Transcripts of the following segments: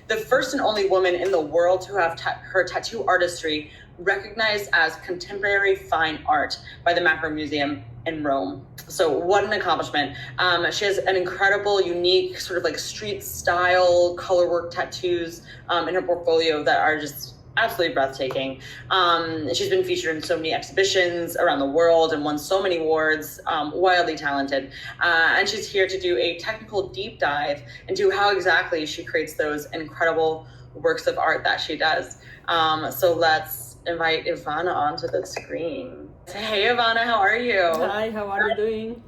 the first and only woman in the world to have her tattoo artistry recognized as contemporary fine art by the Macro Museum in Rome. So what an accomplishment. She has an incredible, unique sort of like street style colorwork tattoos in her portfolio that are just absolutely breathtaking. She's been featured in so many exhibitions around the world and won so many awards, wildly talented. And she's here to do a technical deep dive into how exactly she creates those incredible works of art that she does. So let's invite Ivana onto the screen. Hey Ivana, how are you? Hi, how are you doing?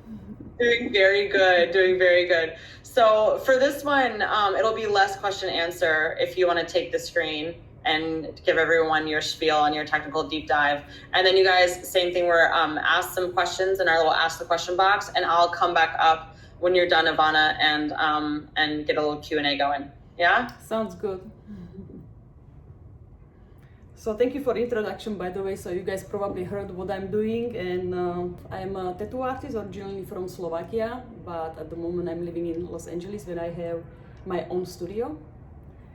Doing very good, doing very good. So for this one, it'll be less question answer if you want to take the screen and give everyone your spiel on your technical deep dive. And then you guys, same thing, where ask some questions in our little ask the question box, and I'll come back up when you're done, Ivana, and get a little Q&A going. Yeah? Sounds good. So thank you for introduction, by the way. So you guys probably heard what I'm doing, and I'm a tattoo artist originally from Slovakia, but at the moment I'm living in Los Angeles, where I have my own studio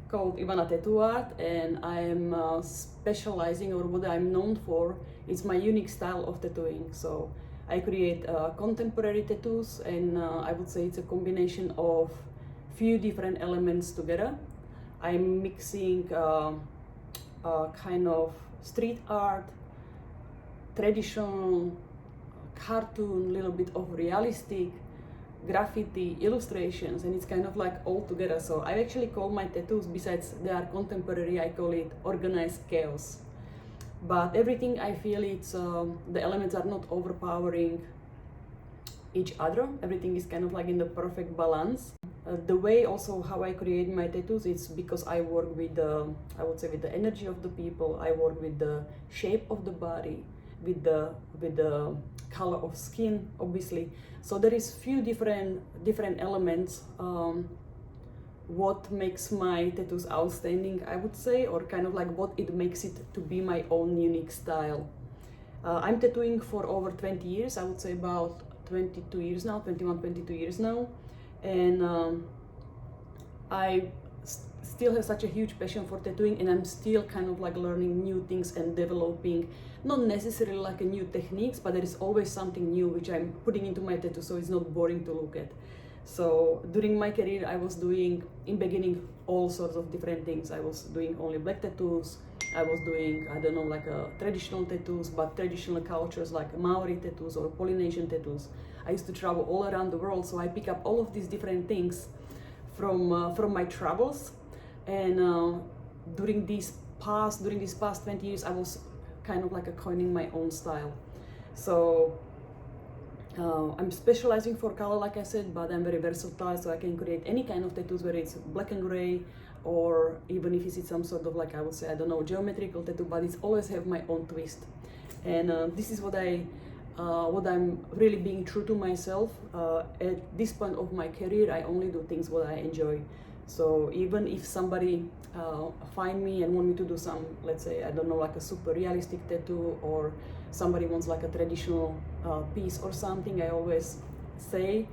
called Ivana Tattoo Art, and I'm specializing, or what I'm known for, is my unique style of tattooing. So I create contemporary tattoos, and I would say it's a combination of few different elements together. I'm mixing kind of street art, traditional cartoon, little bit of realistic, graffiti, illustrations, and it's kind of like all together. So I actually call my tattoos, besides they are contemporary, I call it organized chaos. But everything, I feel it's the elements are not overpowering each other. Everything is kind of like in the perfect balance. The way also how I create my tattoos, it's because I work with the, I would say, with the energy of the people. I work with the shape of the body, with the color of skin, obviously. So there is few different elements what makes my tattoos outstanding, I would say, or kind of like what it makes it to be my own unique style. I'm tattooing for over 20 years, I would say about 22 years now, 21, 22 years now. And I still have such a huge passion for tattooing, and I'm still kind of like learning new things and developing, not necessarily like a new techniques, but there is always something new which I'm putting into my tattoo, so it's not boring to look at. So during my career, I was doing, in beginning, all sorts of different things. I was doing only black tattoos. I was doing, I don't know, like traditional tattoos, but traditional cultures like Maori tattoos or Polynesian tattoos. I used to travel all around the world, so I pick up all of these different things from my travels. And during these past 20 years, I was kind of like coining my own style. So I'm specializing for color, like I said, but I'm very versatile, so I can create any kind of tattoos, whether it's black and gray, or even if it's some sort of like, I would say, I don't know, geometrical tattoo, but it's always have my own twist. And this is what I'm really being true to myself. At this point of my career, I only do things what I enjoy. So even if somebody find me and want me to do some, let's say, I don't know, like a super realistic tattoo, or somebody wants like a traditional piece or something, I always say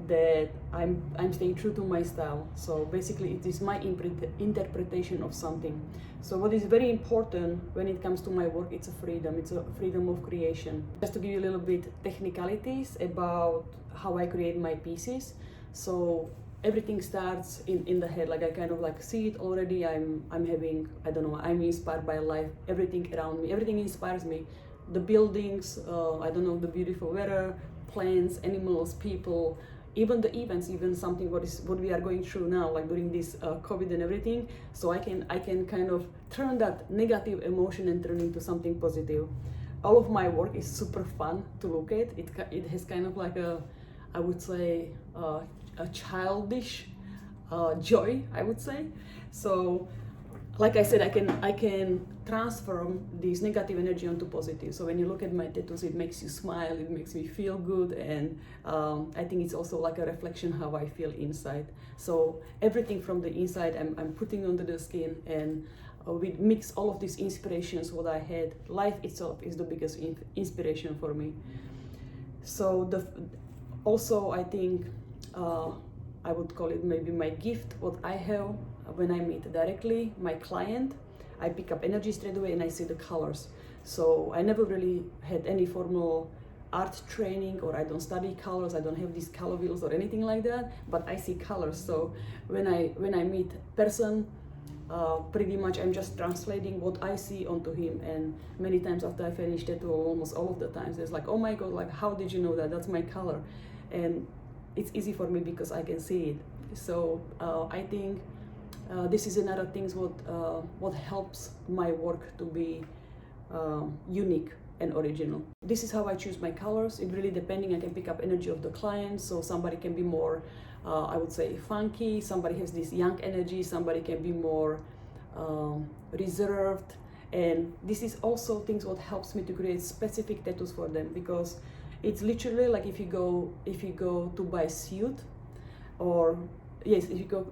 that I'm staying true to my style. So basically it is my interpretation of something. So what is very important when it comes to my work, it's a freedom of creation. Just to give you a little bit technicalities about how I create my pieces. So everything starts in the head, like I kind of like see it already. I'm having, I don't know, I'm inspired by life, everything around me, everything inspires me. The buildings, I don't know, the beautiful weather, plants, animals, people, even the events, even something what we are going through now, like during this COVID and everything. So I can kind of turn that negative emotion and turn into something positive. All of my work is super fun to look at. It has kind of like a, I would say, a childish joy, I would say. So like I said, I can transform this negative energy onto positive. So when you look at my tattoos, it makes you smile, it makes me feel good, and I think it's also like a reflection how I feel inside. So everything from the inside I'm putting onto the skin, and we mix all of these inspirations what I had. Life itself is the biggest inspiration for me. So also I think I would call it maybe my gift, what I have when I meet directly my client, I pick up energy straight away and I see the colors. So I never really had any formal art training, or I don't study colors, I don't have these color wheels or anything like that, but I see colors. So when I meet person, pretty much I'm just translating what I see onto him. And many times after I finish tattoo, almost all of the times, it's like, oh my god, like how did you know that? That's my color. And it's easy for me because I can see it. So I think this is another thing what helps my work to be unique and original. This is how I choose my colors. It really depending, I can pick up energy of the client. So somebody can be more, I would say, funky. Somebody has this young energy. Somebody can be more reserved. And this is also things what helps me to create specific tattoos for them, because it's literally like if you go to buy a suit, or yes, if you go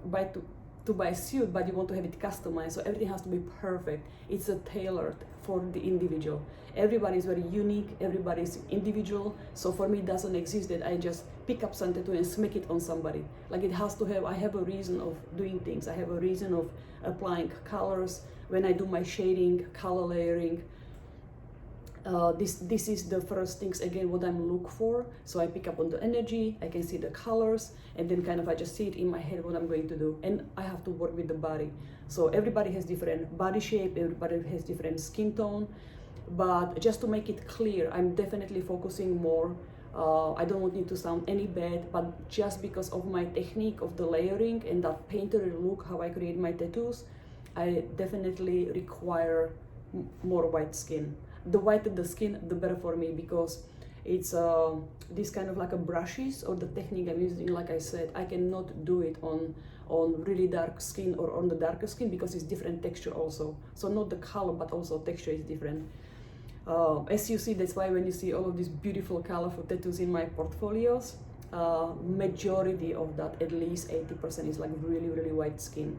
to buy a suit, but you want to have it customized, so everything has to be perfect. It's a tailored for the individual. Everybody is very unique, everybody is individual. So for me, it doesn't exist that I just pick up some tattoo and smack it on somebody. Like it has to have, I have a reason of doing things. I have a reason of applying colors. When I do my shading, color layering, this is the first things again what I'm look for. So I pick up on the energy, I can see the colors, and then kind of I just see it in my head what I'm going to do. And I have to work with the body. So everybody has different body shape, everybody has different skin tone. But just to make it clear, I'm definitely focusing more. I don't want it to sound any bad, but just because of my technique of the layering and that painterly look, how I create my tattoos, I definitely require more white skin. The whiter the skin, the better for me, because it's this kind of like a brushes or the technique I'm using. Like I said, I cannot do it on really dark skin or on the darker skin, because it's different texture also. So not the color, but also texture is different. As you see, that's why when you see all of these beautiful colorful tattoos in my portfolios, majority of that, at least 80%, is like really, really white skin.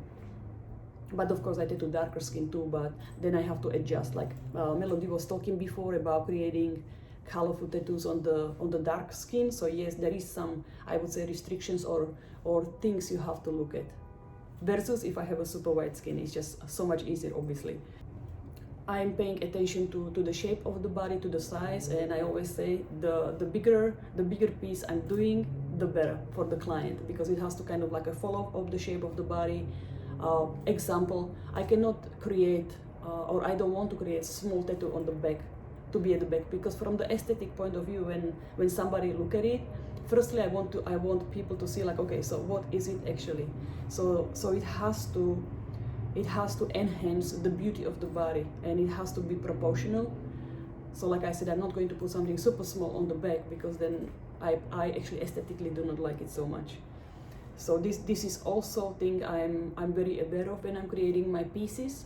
But of course I tattoo darker skin too, but then I have to adjust. Like Melody was talking before about creating colorful tattoos on the dark skin. So yes, there is some, I would say, restrictions or things you have to look at. Versus if I have a super white skin, it's just so much easier, obviously. I'm paying attention to the shape of the body, to the size, and I always say the bigger piece I'm doing, the better for the client, because it has to kind of like a follow of the shape of the body. Example, I cannot create or I don't want to create small tattoo on the back to be at the back, because from the aesthetic point of view, when somebody look at it, firstly I want people to see like, okay, so what is it actually? So it has to enhance the beauty of the body, and it has to be proportional. So like I said, I'm not going to put something super small on the back, because then I actually aesthetically do not like it so much. So this is also thing I'm very aware of when I'm creating my pieces.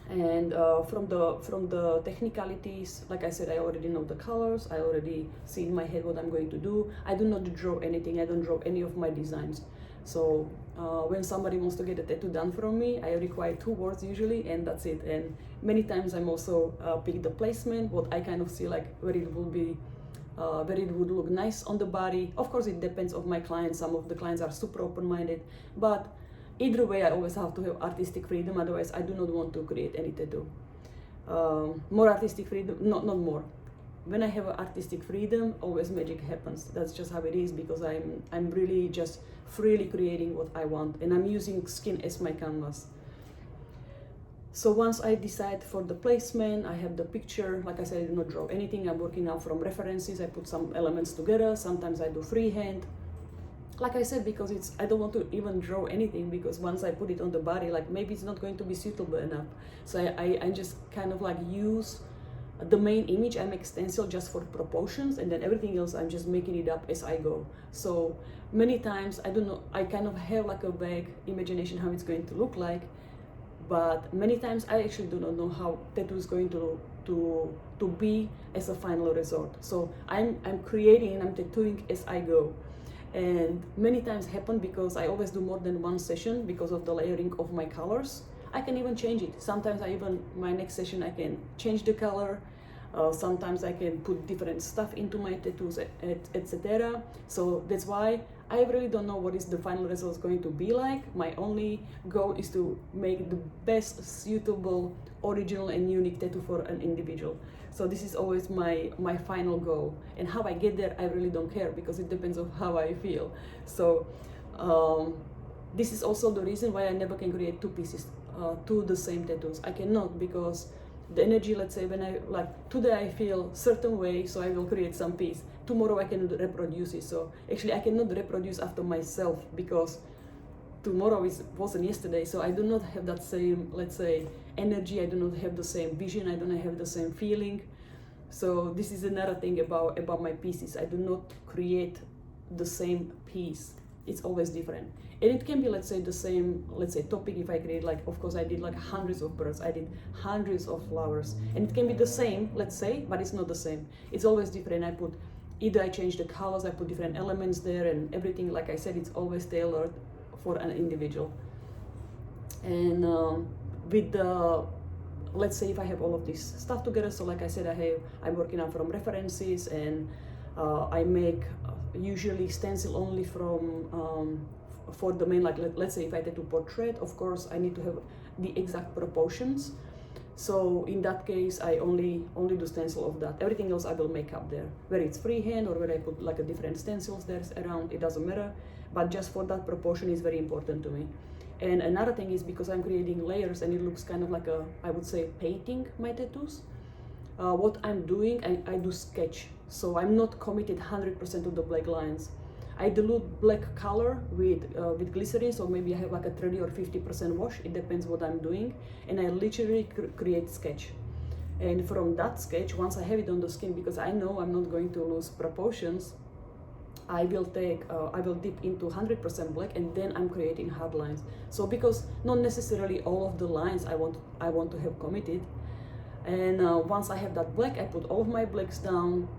And from the technicalities, like I said, I already know the colors. I already see in my head what I'm going to do. I do not draw anything. I don't draw any of my designs. So when somebody wants to get a tattoo done from me, I require 2 words usually, and that's it. And many times I'm also pick the placement, what I kind of see like where it will be. Where it would look nice on the body. Of course, it depends on my clients. Some of the clients are super open-minded, but either way, I always have to have artistic freedom. Otherwise, I do not want to create any tattoo. More artistic freedom, not more. When I have artistic freedom, always magic happens. That's just how it is, because I'm really just freely creating what I want, and I'm using skin as my canvas. So once I decide for the placement, I have the picture. Like I said, I do not draw anything. I'm working out from references. I put some elements together. Sometimes I do freehand. Like I said, because I don't want to even draw anything, because once I put it on the body, like maybe it's not going to be suitable enough. So I just kind of like use the main image. I make stencil just for proportions, and then everything else I'm just making it up as I go. So many times I kind of have like a vague imagination how it's going to look like. But many times I actually do not know how tattoo is going to be as a final result. So I'm creating and I'm tattooing as I go. And many times happen because I always do more than one session because of the layering of my colors. I can even change it. Sometimes my next session I can change the color. Sometimes I can put different stuff into my tattoos, etc. So that's why I really don't know what is the final result going to be like. My only goal is to make the best suitable, original and unique tattoo for an individual. So this is always my final goal. And how I get there, I really don't care, because it depends on how I feel. So this is also the reason why I never can create two pieces, two the same tattoos. I cannot, because the energy, let's say when I, like today I feel certain way, so I will create some piece. Tomorrow I cannot reproduce it. So actually I cannot reproduce after myself, because tomorrow wasn't yesterday. So I do not have that same, let's say, energy. I do not have the same vision. I do not have the same feeling. So this is another thing about my pieces. I do not create the same piece. It's always different. And it can be, let's say, the same, let's say, topic. If I create, like, of course I did like hundreds of birds, I did hundreds of flowers, and it can be the same, let's say, but it's not the same. It's always different. I put, either I change the colors, I put different elements there, and everything, like I said, it's always tailored for an individual. And with the, let's say if I have all of this stuff together, so like I said, I'm working out from references, and I make usually stencil only from for the main, like let's say if I tattoo portrait, of course I need to have the exact proportions. So in that case, I only do stencil of that. Everything else I will make up there, whether it's freehand or whether I put like a different stencils there's around, it doesn't matter. But just for that proportion is very important to me. And another thing is, because I'm creating layers and it looks kind of like a, I would say, painting my tattoos. What I'm doing, I do sketch. So I'm not committed 100% to the black lines. I dilute black color with glycerin, so maybe I have like a 30 or 50% wash, it depends what I'm doing, and I literally create sketch. And from that sketch, once I have it on the skin, because I know I'm not going to lose proportions, I will dip into 100% black, and then I'm creating hard lines. So because not necessarily all of the lines I want to have committed, and once I have that black, I put all of my blacks down.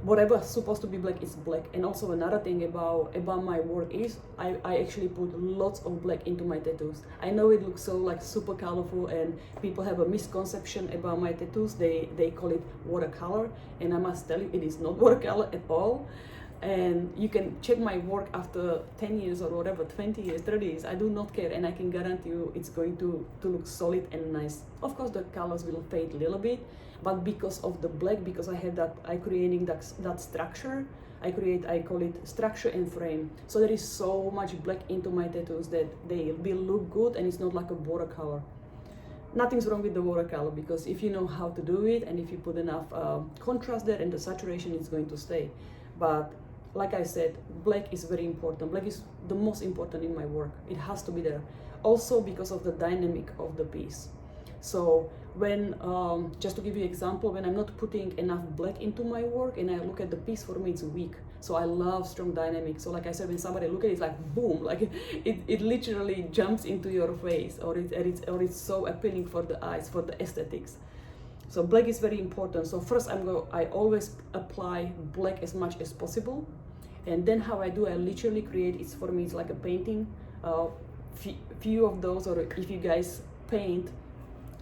Whatever's supposed to be black is black. And also another thing about my work is I actually put lots of black into my tattoos. I know it looks so like super colorful, and people have a misconception about my tattoos. They call it watercolor, and I must tell you, it is not watercolor at all. And you can check my work after 10 years or whatever, 20 years, 30 years, I do not care, and I can guarantee you it's going to look solid and nice. Of course the colors will fade a little bit, but because of the black, because I have that, I creating that structure, I call it structure and frame. So there is so much black into my tattoos that they will look good, and it's not like a watercolor. Nothing's wrong with the watercolor, because if you know how to do it, and if you put enough contrast there, and the saturation is going to stay. But like I said, black is very important. Black is the most important in my work. It has to be there. Also because of the dynamic of the piece. So when, just to give you an example, when I'm not putting enough black into my work and I look at the piece, for me it's weak. So I love strong dynamic. So like I said, when somebody look at it, it's like boom, like it literally jumps into your face, or it's so appealing for the eyes, for the aesthetics. So black is very important. So first I always apply black as much as possible. And then how I do, I literally create, it's for me, it's like a painting. Few of those, or if you guys paint,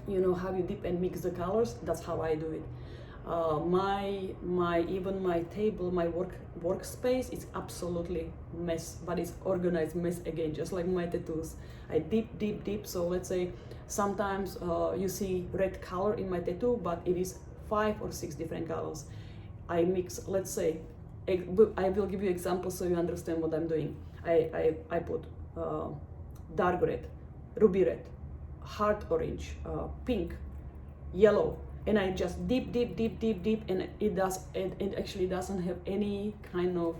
you know how you dip and mix the colors, that's how I do it. Even my table, my workspace is absolutely mess, but it's organized mess again, just like my tattoos. I dip. So let's say sometimes you see red color in my tattoo, but it is 5 or 6 different colors. I mix, let's say, I will give you examples so you understand what I'm doing. I put dark red, ruby red, heart orange, pink, yellow, and I just dip, and it actually doesn't have any kind of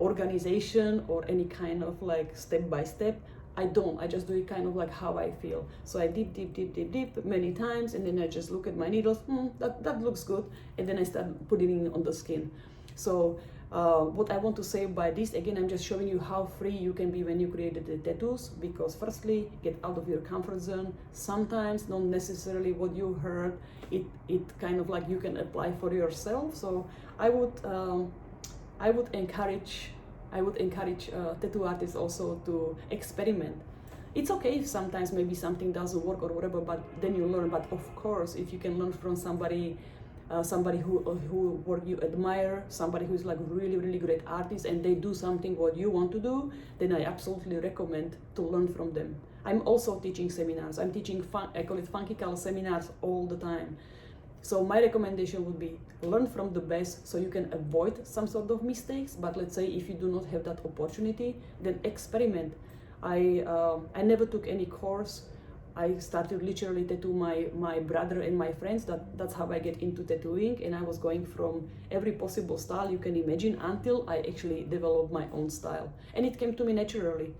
organization or any kind of like step by step. I just do it kind of like how I feel. So I dip many times, and then I just look at my needles, that looks good, and then I start putting it on the skin. So what I want to say by this, again, I'm just showing you how free you can be when you create the tattoos, because firstly, get out of your comfort zone. Sometimes not necessarily what you heard, it kind of like you can apply for yourself. So I would encourage tattoo artists also to experiment. It's okay if sometimes maybe something doesn't work or whatever, but then you learn. But of course, if you can learn from somebody somebody who work you admire, somebody who's like really great artist, and they do something what you want to do, then I absolutely recommend to learn from them. I'm also teaching seminars. I'm teaching I call it funky color seminars all the time. So my recommendation would be learn from the best so you can avoid some sort of mistakes. But let's say if you do not have that opportunity, then experiment. I never took any course. I started literally tattoo my brother and my friends. That's how I get into tattooing, and I was going from every possible style you can imagine until I actually developed my own style, and it came to me naturally.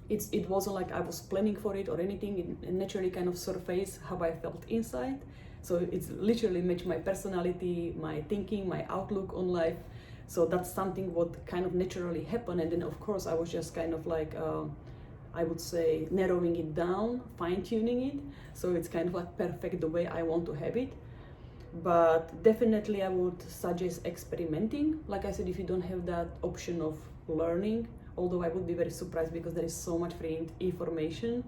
It wasn't like I was planning for it or anything. It naturally kind of surfaced how I felt inside. So it's literally matched my personality, my thinking, my outlook on life. So that's something what kind of naturally happened, and then of course I was just kind of like I would say narrowing it down, fine-tuning it, so it's kind of like perfect the way I want to have it. But definitely I would suggest experimenting. Like I said, if you don't have that option of learning, although I would be very surprised because there is so much free information.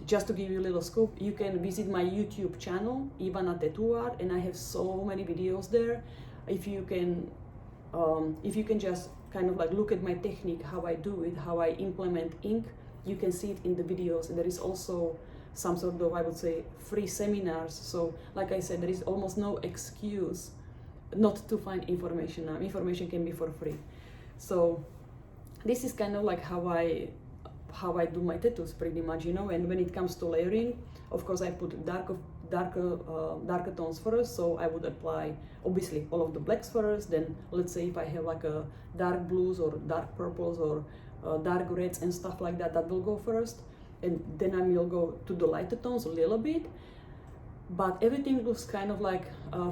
Just to give you a little scoop, you can visit my YouTube channel, Ivana Tattoo Art, and I have so many videos there. If you can just kind of like look at my technique, how I do it, how I implement ink, you can see it in the videos. And there is also some sort of, I would say, free seminars. So like I said, there is almost no excuse not to find information now. Information can be for free. So this is kind of like how I do my tattoos pretty much, you know. And when it comes to layering, of course I put darker tones first, so I would apply obviously all of the blacks first. Then let's say if I have like a dark blues or dark purples or dark reds and stuff like that, that will go first, and then I will go to the lighter tones a little bit. But everything looks kind of like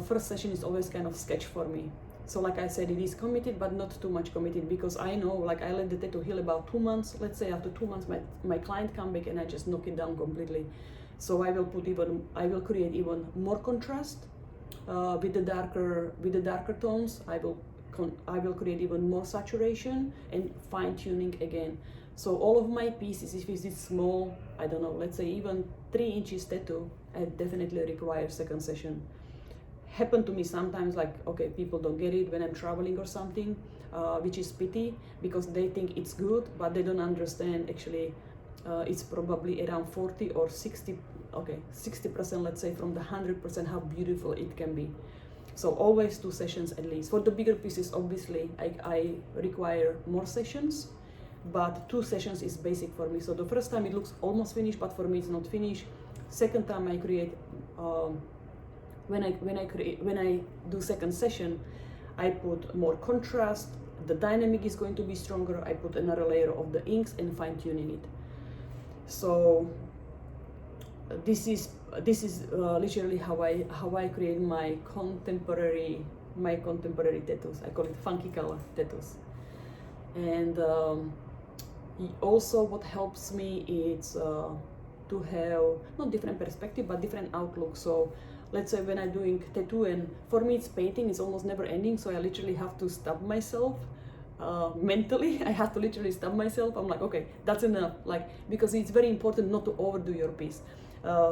first session is always kind of sketch for me. So like I said, it is committed, but not too much committed, because I know, like, I let the tattoo heal about 2 months. Let's say after 2 months, my client come back and I just knock it down completely. So I will create even more contrast with the darker tones. I will create even more saturation and fine tuning again. So all of my pieces, if it's small, I don't know, let's say even 3 inches tattoo, I definitely require second session. Happen to me sometimes, like, okay, people don't get it when I'm traveling or something, which is pity, because they think it's good, but they don't understand actually it's probably around 40 or 60, okay, 60%, let's say, from the 100% how beautiful it can be. So always 2 sessions at least. For the bigger pieces, obviously, I require more sessions, but 2 sessions is basic for me. So the first time it looks almost finished, but for me it's not finished. Second time I create, when I do second session, I put more contrast, the dynamic is going to be stronger, I put another layer of the inks and fine tuning it. So this is literally how I create my contemporary tattoos. I call it funky color tattoos. And also what helps me is to have not different perspective but different outlook. So let's say when I'm doing tattoo, and for me it's painting, it's almost never ending, so I literally have to stop myself mentally. I have to literally stop myself. I'm like, okay, that's enough, like, because it's very important not to overdo your piece.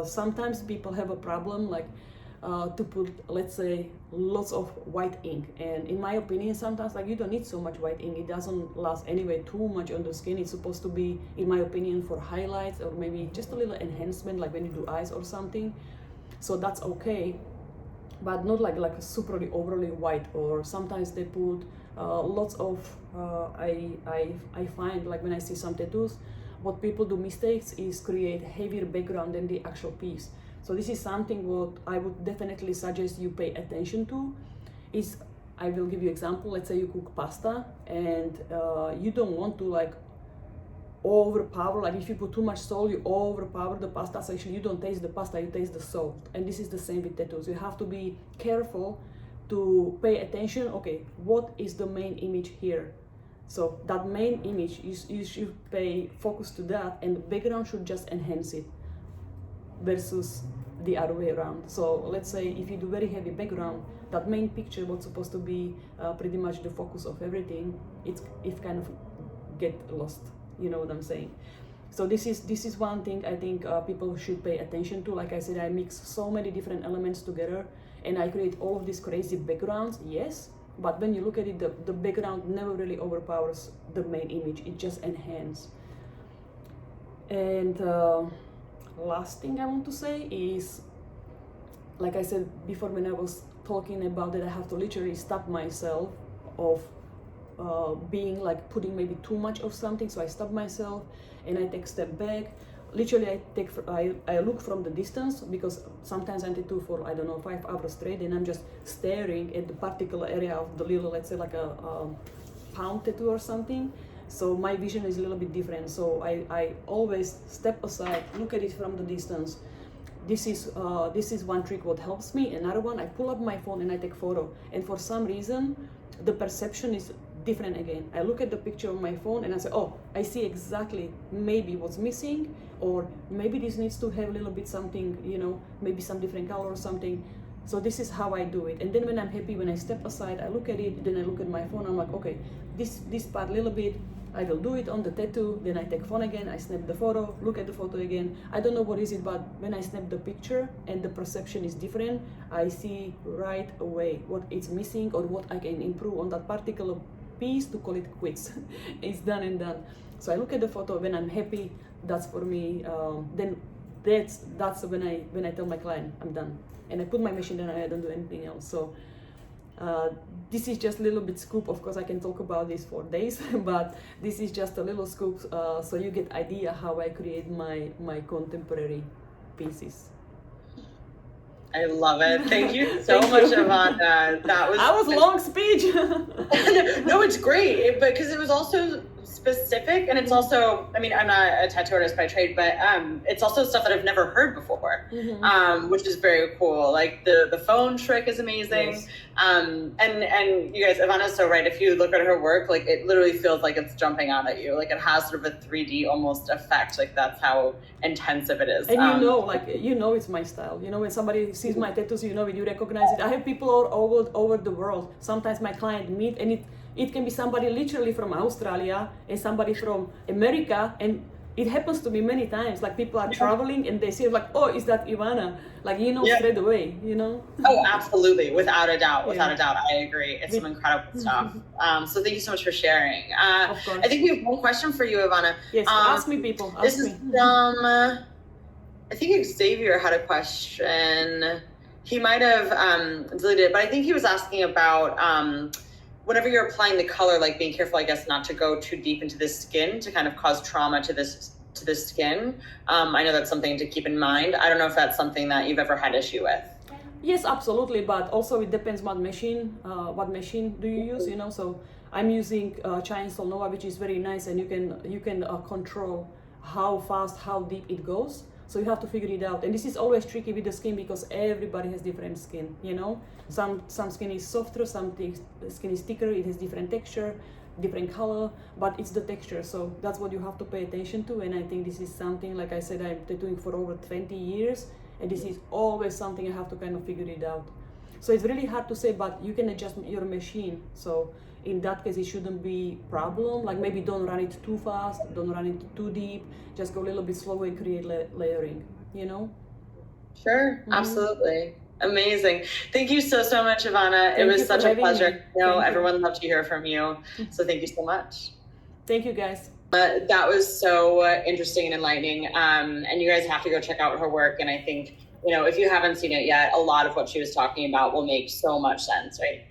Sometimes people have a problem, like to put, let's say, lots of white ink, and in my opinion sometimes, like, you don't need so much white ink. It doesn't last anyway too much on the skin. It's supposed to be, in my opinion, for highlights or maybe just a little enhancement, like when you do eyes or something. So that's okay, but not like a superly overly white. Or sometimes they put lots of I find, like, when I see some tattoos, what people do mistakes is create heavier background than the actual piece. So this is something what I would definitely suggest you pay attention to. Is, I will give you example. Let's say you cook pasta and you don't want to like overpower, like if you put too much salt, you overpower the pasta, so actually you don't taste the pasta, you taste the salt. And this is the same with tattoos. You have to be careful to pay attention. Okay, what is the main image here? So that main image, you should pay focus to that, and the background should just enhance it versus the other way around. So let's say if you do very heavy background, that main picture, what's supposed to be pretty much the focus of everything, it kind of get lost. You know what I'm saying? So this is one thing I think people should pay attention to. Like I said, I mix so many different elements together, and I create all of these crazy backgrounds, yes, but when you look at it, the background never really overpowers the main image, it just enhances. And last thing I want to say is, like I said before when I was talking about that I have to literally stop myself of being like putting maybe too much of something, so I stop myself and I take a step back. Literally I look from the distance, because sometimes I tattoo for, I don't know, 5 hours straight, and I'm just staring at the particular area of the little, let's say like a palm tattoo or something. So my vision is a little bit different, so I always step aside, look at it from the distance. This is one trick what helps me. Another one, I pull up my phone and I take photo, and for some reason the perception is different again. I look at the picture on my phone and I say, oh, I see exactly maybe what's missing, or maybe this needs to have a little bit something, you know, maybe some different color or something. So this is how I do it. And then when I'm happy, when I step aside, I look at it, then I look at my phone, I'm like, okay, this part a little bit, I will do it on the tattoo, then I take phone again, I snap the photo, look at the photo again. I don't know what is it, but when I snap the picture and the perception is different, I see right away what it's missing or what I can improve on that particular piece to call it quits. It's done and done. So I look at the photo, when I'm happy, that's for me. Then that's when I tell my client I'm done, and I put my machine down and I don't do anything else. So this is just a little bit scoop. Of course I can talk about this for days, but this is just a little scoop, so you get idea how I create my contemporary pieces. I love it. Thank you so much, Ivana. That was a long speech. No, it's great, because it was also specific, and it's also, I mean, I'm not a tattoo artist by trade, but it's also stuff that I've never heard before, which is very cool. Like the phone trick is amazing. Yes. And you guys, Ivana's so right. If you look at her work, like it literally feels like it's jumping out at you. Like it has sort of a 3D almost effect. Like that's how intensive it is. And you know it's my style. You know, when somebody sees my tattoos, you know it, you recognize it. I have people all over the world. Sometimes my client meet, and it can be somebody literally from Australia and somebody from America, and it happens to me many times. Like people are traveling and they say like, oh, is that Ivana? Like, you know, straight away, you know? Oh, absolutely. Without a doubt. Without a doubt. I agree. It's some incredible stuff. So thank you so much for sharing. Of course. I think we have one question for you, Ivana. Yes, ask me, people. This is from, I think Xavier had a question. He might have deleted it, but I think he was asking about whenever you're applying the color, like being careful, I guess, not to go too deep into the skin to kind of cause trauma to the skin. I know that's something to keep in mind. I don't know if that's something that you've ever had issue with. Yes, absolutely, but also it depends what machine do you use, you know. So I'm using Chainsaw Nova, which is very nice, and you can control how fast, how deep it goes. So you have to figure it out, and this is always tricky with the skin because everybody has different skin, you know. Some skin is softer, some skin is thicker, it has different texture, different color, but it's the texture, so that's what you have to pay attention to. And I think this is something, like I said, I'm tattooing for over 20 years, and this is always something I have to kind of figure it out. So it's really hard to say, but you can adjust your machine. So in that case, it shouldn't be problem. Like maybe don't run it too fast, don't run it too deep, just go a little bit slower and create layering, you know? Sure, absolutely. Amazing. Thank you so much, Ivana. It was such a pleasure. Everyone loved to hear from you. So thank you so much. Thank you, guys. That was so interesting and enlightening. And you guys have to go check out her work. And I think, you know, if you haven't seen it yet, a lot of what she was talking about will make so much sense, right?